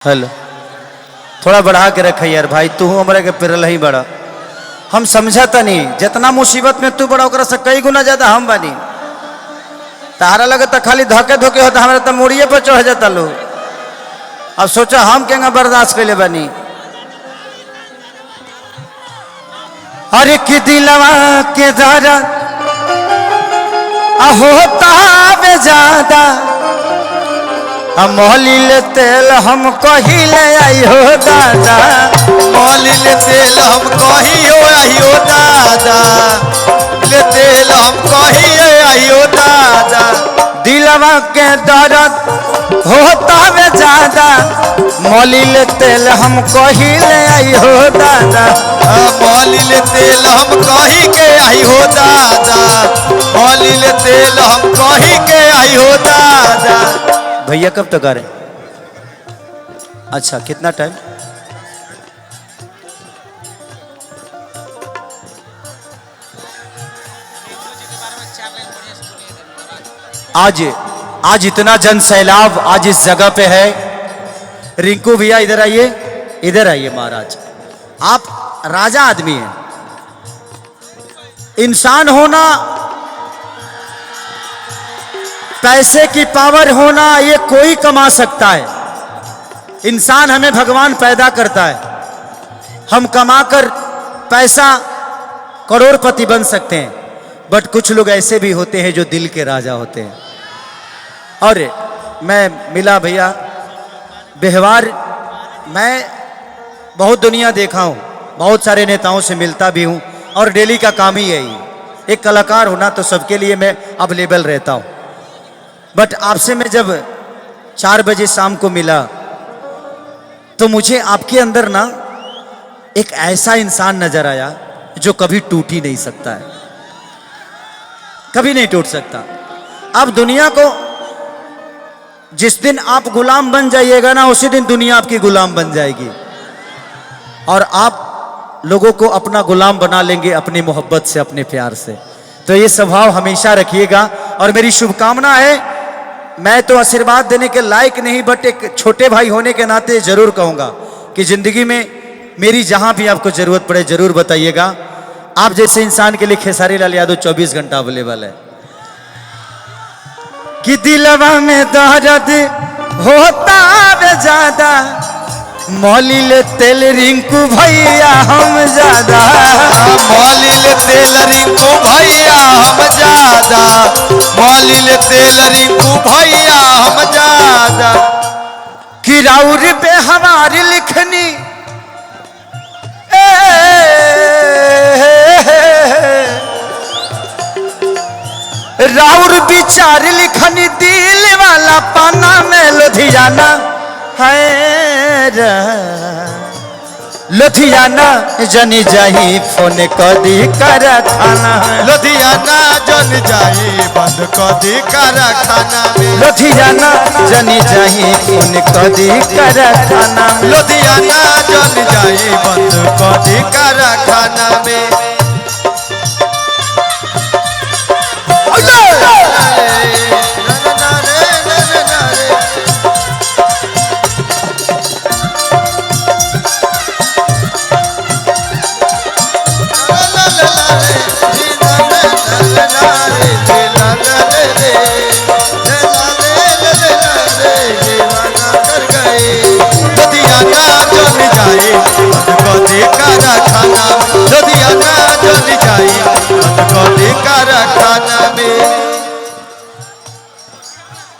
Hello थोड़ा बढ़ा के रख यार भाई, तू हमरा के पिरल ही बड़ा। हम समझता नहीं, जितना मुसीबत में तू बड़ा ओकरा से कई गुना ज्यादा हम बानी। तारा लगता खाली धोके धोके होता, हमारे तो मुड़िए पर चढ़ जाता लोग। अब सोचा हम केंगा बर्दाश्त कैले बानी। अरे कि दिलवा के दर्द होता बे ज्यादा, मौलिल तेल हम कहिले आई हो दादा, मौलिल तेल हम कहियो आइयो दादा, ले तेल हम कहियो आइयो दादा। दिलवा के दर्द होता बे ज्यादा, मौलिल तेल हम कहिले आई हो दादा, मौलिल तेल हम कही के आई हो दादा, मौलिल तेल हम कही के आई हो दादा। भैया कब तक आ रहे? अच्छा कितना टाइम? आज इतना जन सैलाब आज इस जगह पे है। रिंकू भैया इधर आइए, इधर आइए महाराज। आप राजा आदमी हैं। इंसान होना, पैसे की पावर होना, ये कोई कमा सकता है। इंसान हमें भगवान पैदा करता है। हम कमाकर पैसा करोड़पति बन सकते हैं, बट कुछ लोग ऐसे भी होते हैं जो दिल के राजा होते हैं। और मैं मिला भैया व्यवहार, मैं बहुत दुनिया देखा हूँ, बहुत सारे नेताओं से मिलता भी हूँ, और डेली का काम ही यही। एक कलाकार होना तो सबके लिए मैं अवेलेबल रहता हूँ। बट आपसे मैं जब 4 बजे शाम को मिला तो मुझे आपके अंदर ना एक ऐसा इंसान नजर आया जो कभी टूट ही नहीं सकता है, कभी नहीं टूट सकता। अब दुनिया को जिस दिन आप गुलाम बन जाइएगा ना, उसी दिन दुनिया आपकी गुलाम बन जाएगी, और आप लोगों को अपना गुलाम बना लेंगे अपनी मोहब्बत से, अपने प्यार से। तो ये स्वभाव हमेशा रखिएगा, और मेरी शुभकामना है। मैं तो आशीर्वाद देने के लायक नहीं, बट एक छोटे भाई होने के नाते जरूर कहूँगा कि जिंदगी में मेरी जहाँ भी आपको जरूरत पड़े जरूर बताइएगा। आप जैसे इंसान के लिए खेसारी लाल यादव 24 घंटा अवेलेबल है। कि दिलवा में दर्द होता बे ज्यादा, मौलिल तेल रिंकू भैया हम ज्यादा, मौलिल तेल रिंकू भैया हम ज्यादा, मौलिल तेल रिंकू भैया हम ज्यादा। कि राउर पे हमारी लिखनी राउर विचार लिखनी, दिल वाला पाना में लुधियाना है, लुधियाना जनी जाही फोन कदी कर खाना, लुधियाना जन जाई बंद कदी कारखाना में, लुधियाना जनी जाही फोन कदी कर खाना, लुधियाना जन जाई बंद कदी कारखाना में।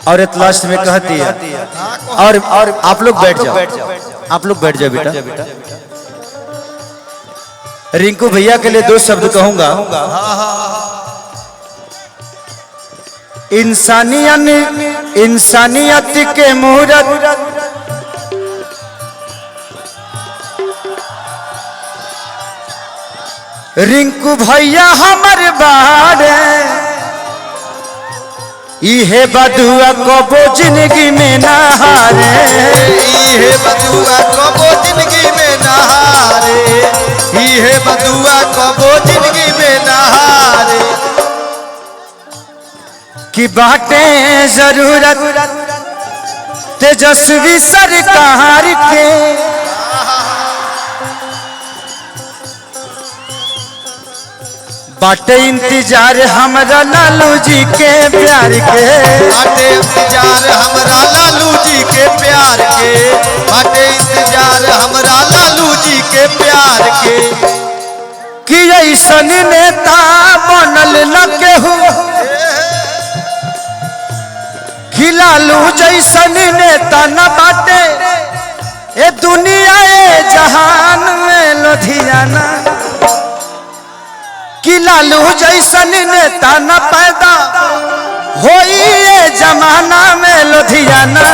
औरत लास्ट में कहती है, और आप लोग बैठ जाओ, आप लोग बैठ जाओ बेटा। रिंकू भैया के लिए 2 शब्द कहूंगा। इंसानियत के मुहूर्त, रिंकू भैया हमर बारे, इहे बदुआ कबो जिंदगी में ना हारे, इहे बदुआ कबो जिंदगी में ना हारे, इहे बदुआ कबो जिंदगी में ना हारे। कि बाटे जरूरत तेजस्वी सरकार के बाटे इंतजार हमरा लालू जी के प्यार के, बाटे इंतजार हमरा लालू जी के प्यार के, बाटे इंतजार हमरा लालू जी के प्यार के। कि ऐसन नेता बनल न केहू, कि लालू जैसन नेता न बाटे ए दुनिया ए जहान में लुधियाना। कि लालू जैसन नेता न पैदा होई ये जमाना में लुधियाना।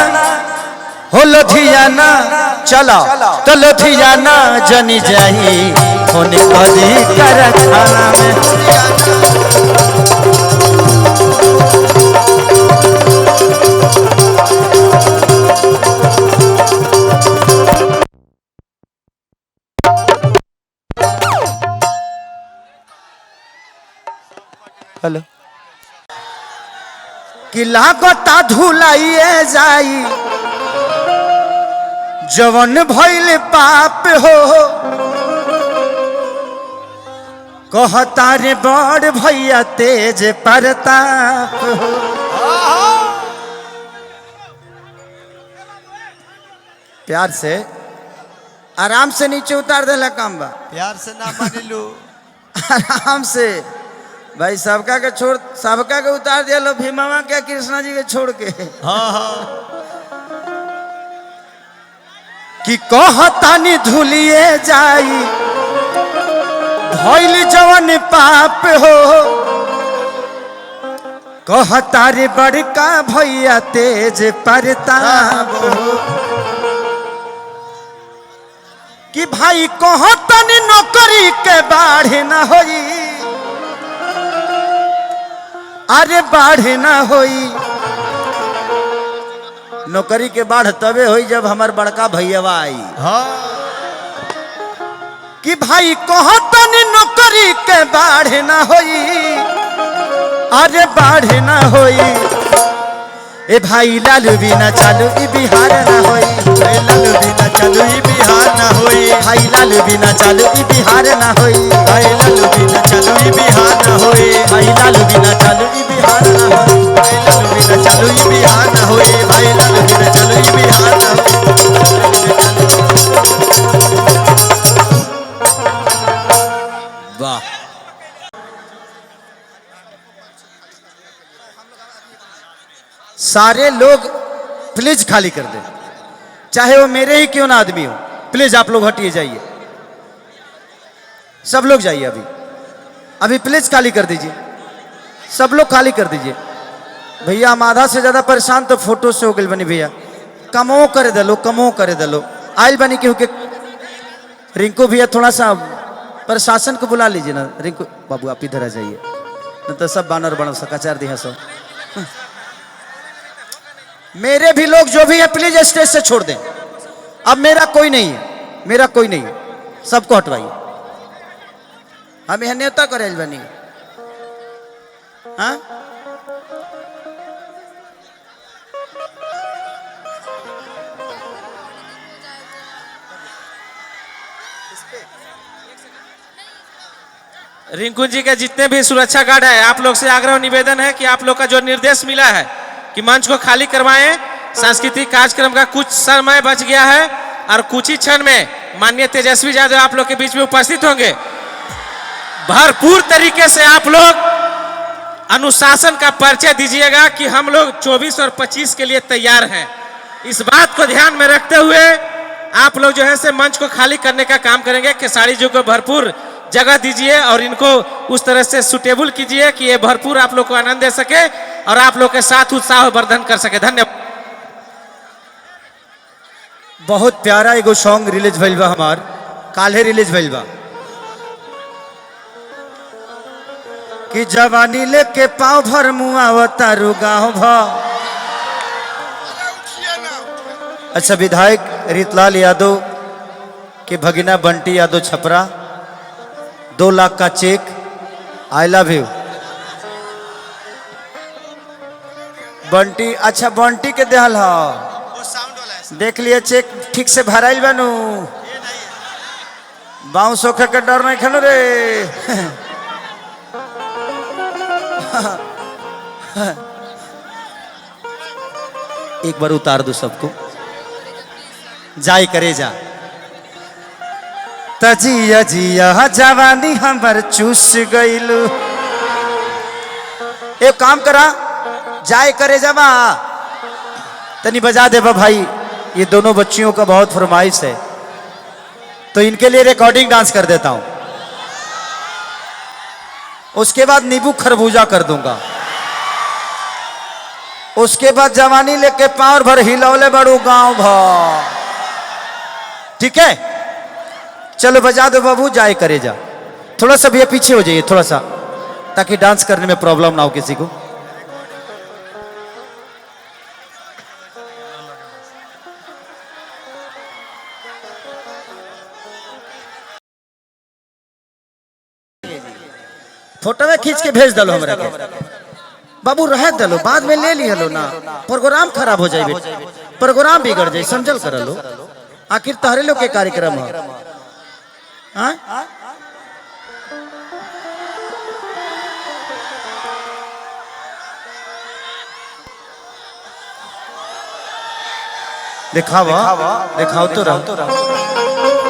हो लुधियाना चला तो लुधियाना जनी जाही होने कदी कारखाना में। हेलो कि लागता धुलाइए जाई जवन भइल पाप हो, कहता रे बड़ भैया तेज प्रताप हो। प्यार से आराम से नीचे उतार देला काम बा, प्यार से ना मान लो, आराम से भाई सबका के छोड़, सबका के उतार दिया लो, भीमावा के कृष्णा जी के छोड़ के। हाँ हाँ कि कहतानी धुलिए जाई भइल जवन पाप हो, कहता रे बड़का भैया तेज प्रताप हो। कि भाई कहतानी नौकरी के बाढ़ न होई, अरे बाढ़ ना होई, नौकरी के बाढ़ तबे होई जब हमार बड़का भैयावा आई। हाँ कि भाई कहतनी नौकरी के बाढ़ ना होई, अरे बाढ़ ना होई। ए भाई लालू बिना चालू ई बिहार ना होई, लालू बिना चालू ई बिहार ना होई, भाई लालू बिना चालू ई बिहार ना होई, भाई लालू बिना चालू ई बिहार ना होई, भाई लालू बिना चालू ई बिहार ना होई, भाई लालू बिना चालू ई बिहार ना होई, भाई लालू बिना चालू ई बिहार ना होई। वाह सारे लोग प्लीज खाली कर दे, चाहे वो मेरे ही क्यों ना आदमी हो। प्लीज आप लोग हटिए जाइए, सब लोग जाइए अभी अभी प्लीज खाली कर दीजिए, सब लोग खाली कर दीजिए। भैया हम आधा से ज्यादा परेशान तो फोटो से हो गए बनी भैया, कमो करे दलो, कमो करे दलो। आयल बनी क्योंकि रिंकू भैया थोड़ा सा प्रशासन को बुला लीजिए ना। रिंकू बाबू आप इधर आ जाइए, न तो सब बानर बनो सकाचार दिया सब। मेरे भी लोग जो भी है प्लीज स्टेज से छोड़ दें। अब मेरा कोई नहीं है, मेरा कोई नहीं है, सबको हटवाइए। हम यह नेता करे बनी। हाँ रिंकू जी के जितने भी सुरक्षा गार्ड है, आप लोग से आग्रह निवेदन है कि आप लोग का जो निर्देश मिला है कि मंच को खाली करवाएं। सांस्कृतिक कार्यक्रम का कुछ समय बच गया है और कुछ ही क्षण में माननीय तेजस्वी यादव आप लोग के बीच में उपस्थित होंगे। भरपूर तरीके से आप लोग अनुशासन का परिचय दीजिएगा कि हम लोग 24 और 25 के लिए तैयार हैं। इस बात को ध्यान में रखते हुए आप लोग जो है से मंच को खाली करने का काम करेंगे। खेसारी जी को भरपूर जगह दीजिए और इनको उस तरह से सुटेबल कीजिए कि ये भरपूर आप लोग को आनंद दे सके और आप लोग के साथ उत्साह वर्धन कर सके। धन्यवाद। बहुत प्यारा एगो सॉन्ग रिलीज भइल बा, हमार काल्हे रिलीज भइल बा कि जवानी लेके पाँव भर मुआवता रू गाँव भ। अच्छा, विधायक रीतलाल यादव के भगिना बंटी यादव छपरा 2 लाख का cheque. I love you Bunty. अच्छा बंटी के देहल हा देख लिए चेक ठीक से भराइल बनू बाउंस होखे के डर नहीं खनो रे एक बार उतार दो सबको जाई करे जा तजिया जिया जवानी हमर चूस गइलू एक काम करा जाए करे जमा तनी बजा दे भाई ये दोनों बच्चियों का बहुत फरमाइश है तो इनके लिए रिकॉर्डिंग डांस कर देता हूं उसके बाद नींबू खरबूजा कर दूंगा उसके बाद जवानी लेके पावर भर हिलौले बड़ू गांव भर ठीक है चलो बजा दो बाबू जाए करे जा थोड़ा सा भैया पीछे हो जाइए थोड़ा सा ताकि डांस करने में प्रॉब्लम ना हो किसी को फोटो में खींच के भेज दलो हमरा के बाबू रह दलो बाद में ले ली हलो ना प्रोग्राम खराब हो जाए प्रोग्राम बिगड़ जाए समझल कर लो आखिर तहरे लोग के कार्यक्रम है हाँ? दिखावा दिखाओ तो रहो